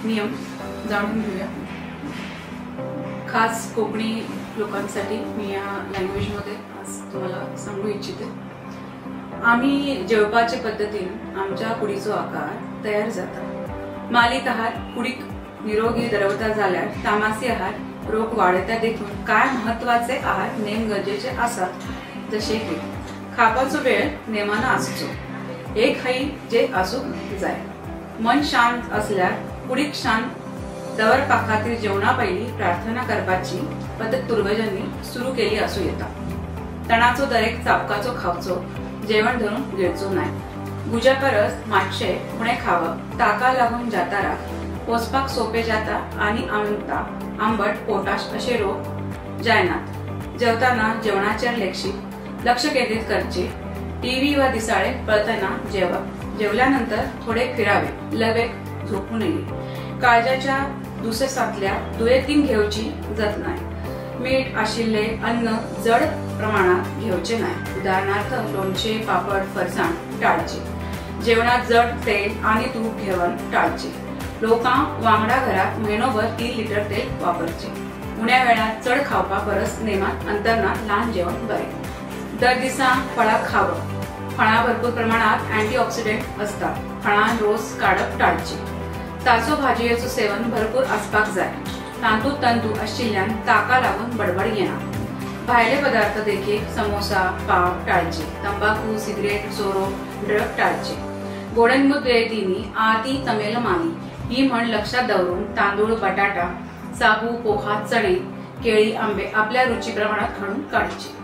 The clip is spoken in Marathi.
नियम जाणून घेऊया। खास कोकणी लोकांसाठी मी या लँग्वेजमध्ये आज तुम्हाला सांगू इच्छिते। आम्ही जेवपाचे पद्धतीने आमच्या कुडीचो आकार तयार जाता। मालिक आहार कुडीक निरोगी दरवता जाल्यार तामासी आहार रोग वाढता देखून काय महत्वाचे आहार नेम गरजेचे आसात, जसे की खापाचो वेळ नेमानं आसचो, एक हाई जे आसूक जाय। मन शांत असल्यार कुडीक शांत दवरपा खातीर जेवणा पयलीं प्रार्थना करपाची पद्धत पूर्वजांनी सुरू केली आसूं येता। तणाचो दरेक चापकाचो खावचो, जेवण धरून गिळचो नाय। गुजा परस मातशे उणे खावप ताका लागून जातारा पोसपाक सोपे जाता आणि आंबट पोटाश असे रोग जायनात। जेवताना जेवणाचेर लक्ष केंद्रित करचे। टीव्ही वा दिसाळे पळताना जेवप, जेवल्यानंतर थोडे फिरावे, लवेक झोपू नये। काळजाच्या दुसेसातल्या दुयेतींक घेवची जत नाय। मीठ आशिल्ले अन्न जड प्रमाणात घेवचे नाय, उदाहरणार्थ लोणचे, पापड, फरसाण टाळचे। जेवणात जड तेल आणि तूप घेवन टाळचे। लोकांक वांगडा घरात म्हयनोभर 3 लिटर तेल वापरचे। उण्या वेळात चढ खावपा परस नेमात अंतरनात ल्हान जेवण बरे। दर दिसा फळां खावप, फळां भरपूर प्रमाणात अँटीऑक्सिडंट असतात, फळां रोस काडप टाळचे। ताजो भाजयेचो सेवन भरपूर आसपाक जाय। तंतू आशिल्ल्यान ताका लागून बडबड येना। भायले पदार्थ देखीक समोसा, पाव टाळचे। तंबाखू, सिगरेट, सोरो, ड्रग टाळचे। गोडनमूत दुयेंतींनी आती तमेल मानी ही म्हण लक्षात दवरून तांदूळ, बटाटा, साबू, पोहा, चणे, केळी, आंबे आपल्या रुची प्रमाणात खाणून काढचे।